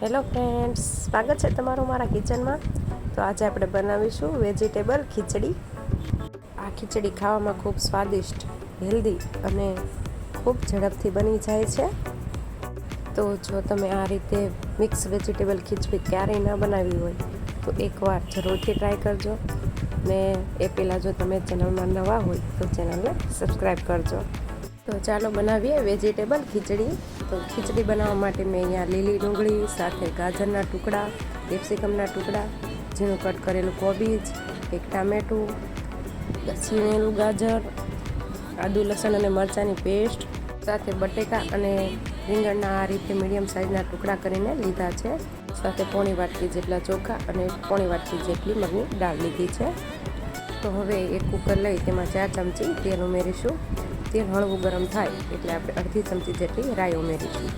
Hello friends, સ્વાગત છે તમારું મારા કિચનમાં. તો આજે આપણે બનાવીશું વેજીટેબલ ખીચડી. આ ખીચડી ખાવામાં ખૂબ સ્વાદિષ્ટ, હેલ્ધી અને ખૂબ ઝડપથી બની જાય છે. તો જો તમે આ રીતે મિક્સ વેજીટેબલ ખીચડી ક્યારેય ન બનાવી હોય તો એકવાર જરૂરથી ટ્રાય કરજો. ને એ પહેલાં જો તમે ચેનલમાં નવા હોય તો ચેનલને સબસ્ક્રાઈબ કરજો. તો ચાલો બનાવીએ વેજીટેબલ ખીચડી. તો ખીચડી બનાવવા માટે મેં અહીંયા લીલી ડુંગળી સાથે ગાજરના ટુકડા, કેપ્સિકમના ટુકડા, ઝીણું કટ કરેલું કોબીજ, એક ટામેટું, છીણેલું ગાજર, આદુ લસણ અને મરચાંની પેસ્ટ સાથે બટેકા અને રીંગણના આ રીતે મીડિયમ સાઇઝના ટુકડા કરીને લીધા છે. સાથે પોણી વાટકી જેટલા ચોખા અને પોણી વાટકી જેટલી મગની દાળ લીધી છે. તો હવે એક કુકર લઈ તેમાં 4 ચમચી તેલ ઉમેરીશું. તેલ હળવું ગરમ થાય એટલે આપણે અડધી ચમચી જેટલી રાઈ ઉમેરીશું.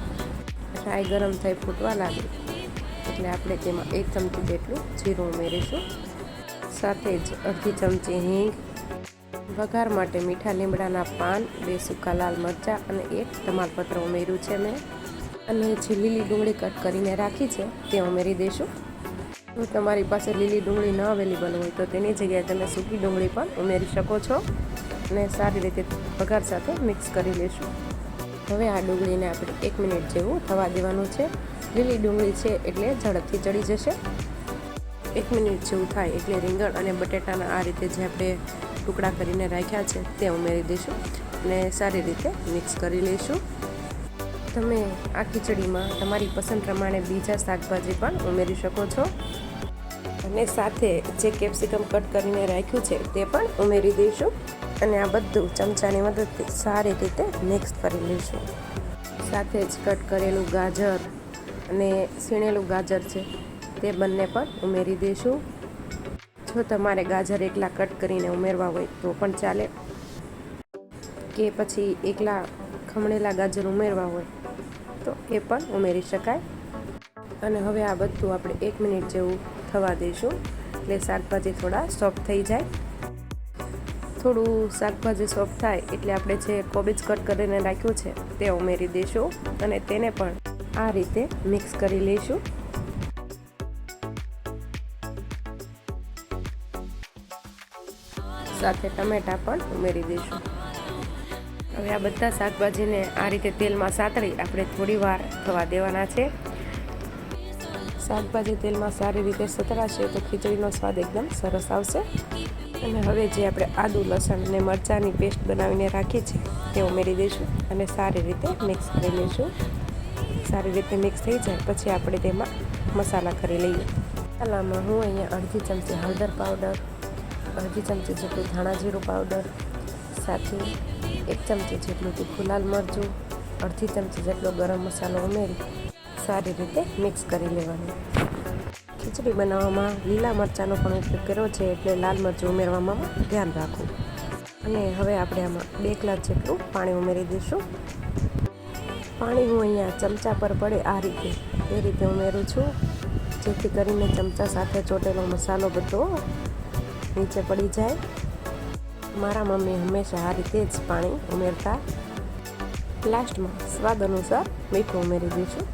રાઈ ગરમ થઈ ફૂટવા લાગે એટલે આપણે તેમાં 1 ચમચી જેટલું જીરું ઉમેરીશું. સાથે જ અડધી ચમચી હિંગ, વઘાર માટે મીઠા લીમડાના પાન, 2 સૂકા લાલ મરચાં અને 1 તમાલપત્ર ઉમેર્યું છે મેં. અને જે લીલી ડુંગળી કટ કરીને રાખી છે તે ઉમેરી દઈશું. જો તમારી પાસે લીલી ડુંગળી ન અવેલેબલ હોય તો તેની જગ્યાએ તમે સૂકી ડુંગળી પણ ઉમેરી શકો છો. અને સારી રીતે વઘાર સાથે મિક્સ કરી લઈશું. હવે આ ડુંગળીને આપણે 1 મિનિટ જેવું થવા દેવાનું છે. લીલી ડુંગળી છે એટલે ઝડપથી ચડી જશે. 1 મિનિટ જેવું થાય એટલે રીંગણ અને બટેટાના આ રીતે જે આપણે ટુકડા કરીને રાખ્યા છે તે ઉમેરી દઈશું અને સારી રીતે મિક્સ કરી લઈશું. તમે આ ખીચડીમાં તમારી પસંદ પ્રમાણે બીજા શાકભાજી પણ ઉમેરી શકો છો. અને સાથે જે કેપ્સિકમ કટ કરીને રાખ્યું છે તે પણ ઉમેરી દઈશું. અને આ બધું ચમચાની મદદથી સારી રીતે મિક્સ કરી લઈશું. સાથે જ કટ કરેલું ગાજર અને છીણેલું ગાજર છે તે બંને પણ ઉમેરી દઈશું. જો તમારે ગાજર એકલા કટ કરીને ઉમેરવા હોય તો પણ ચાલે, કે પછી એકલા ખમણેલા ગાજર ઉમેરવા હોય તો એ પણ ઉમેરી શકાય. અને હવે આ બધું આપણે 1 મિનિટ જેવું થવા દઈશું એટલે શાકભાજી થોડા સોફ્ટ થઈ જાય. થોડું શાકભાજી સોફ્ટ થાય એટલે આપણે જે કોબીજ કટ કરીને રાખ્યું છે તે ઉમેરી દઈશું અને તેને પણ આ રીતે મિક્સ કરી લઈશું. સાથે ટમેટા પણ ઉમેરી દઈશું. હવે આ બધા શાકભાજીને આ રીતે તેલમાં સાતળી આપણે થોડી વાર થવા દેવાના છે. શાકભાજી તેલમાં સારી રીતે સતળાશે તો ખીચડીનો સ્વાદ એકદમ સરસ આવશે. અને હવે જે આપણે આદુ લસણ અને મરચાંની પેસ્ટ બનાવીને રાખી છે તે ઉમેરી દઈશું અને સારી રીતે મિક્સ કરી લઈશું. સારી રીતે મિક્સ થઈ જાય પછી આપણે તેમાં મસાલા કરી લઈએ. મસાલામાં હું અહીંયા અડધી ચમચી હળદર પાવડર, અડધી ચમચી જેટલું ધાણા જીરું પાવડર, સાથે 1 ચમચી જેટલું તીખું લાલ મરચું, અડધી ચમચી જેટલો ગરમ મસાલો ઉમેરી સારી રીતે મિક્સ કરી લેવાનું. ખીચડી બનાવવામાં લીલા મરચાંનો પણ ઉપયોગ કર્યો છે એટલે લાલ મરચું ઉમેરવામાં ધ્યાન રાખવું. અને હવે આપણે આમાં 2 ગ્લાસ જેટલું પાણી ઉમેરી દઈશું. પાણી હું અહીંયા ચમચા પર પડે આ રીતે એ રીતે ઉમેરું છું, જેથી કરીને ચમચા સાથે ચોટેલો મસાલો બધો નીચે પડી જાય. મારા મમ્મી હંમેશા આ રીતે જ પાણી ઉમેરતા. લાસ્ટમાં સ્વાદ અનુસાર મીઠું ઉમેરી દઈશું.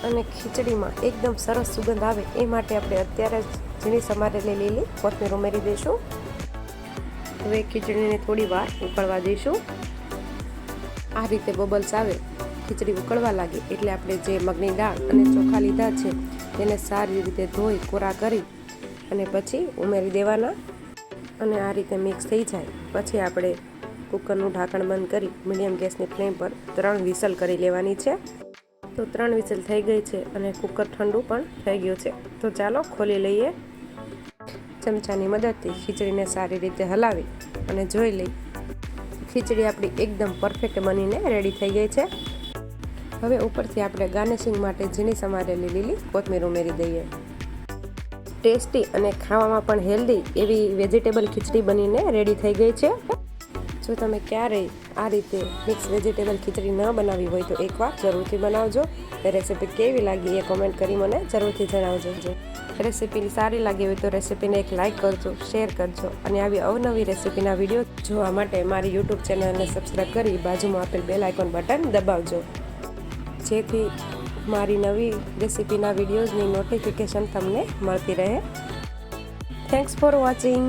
અને ખીચડીમાં એકદમ સરસ સુગંધ આવે એ માટે આપણે અત્યારે જ ઝીણી સમારેલી લીલી કોથમીર ઉમેરી દઈશું. હવે ખીચડીને થોડી વાર ઉકળવા દઈશું. આ રીતે બબલ્સ આવે, ખીચડી ઉકળવા લાગે એટલે આપણે જે મગની દાળ અને ચોખા લીધા છે તેને સારી રીતે ધોઈ કોરા કરી અને પછી ઉમેરી દેવાના. અને આ રીતે મિક્સ થઈ જાય પછી આપણે કુકરનું ઢાંકણ બંધ કરી મીડિયમ ગેસની ફ્લેમ પર 3 વિસલ કરી લેવાની છે. તો 3 વિસલ થઈ ગઈ છે અને કુકર ઠંડુ પણ થઈ ગયું છે. તો ચાલો ખોલી લઈએ. ચમચાની મદદથી ખીચડીને સારી રીતે હલાવી અને જોઈ લઈ. ખીચડી આપણી એકદમ પરફેક્ટ બનીને રેડી થઈ ગઈ છે. હવે ઉપરથી આપણે ગાર્નિશિંગ માટે ઝીણી સમારેલી લીલી કોથમીર ઉમેરી દઈએ. ટેસ્ટી અને ખાવામાં પણ હેલ્ધી એવી વેજીટેબલ ખીચડી બનીને રેડી થઈ ગઈ છે. જો તમે ક્યારેય આ રીતે મિક્સ વેજીટેબલ ખીચડી ન બનાવી હોય તો એકવાર જરૂરથી બનાવજો. એ રેસીપી કેવી લાગી એ કોમેન્ટ કરી મને જરૂરથી જણાવજો. રેસીપી સારી લાગી હોય તો રેસીપીને એક લાઇક કરજો, શેર કરજો અને આવી અવનવી રેસીપીના વિડીયો જોવા માટે મારી યુટ્યુબ ચેનલને સબસ્ક્રાઈબ કરી બાજુમાં આપેલ બેલ આઇકોન બટન દબાવજો, જેથી મારી નવી રેસીપીના વિડીયોઝની નોટિફિકેશન તમને મળતી રહે. Thanks for watching.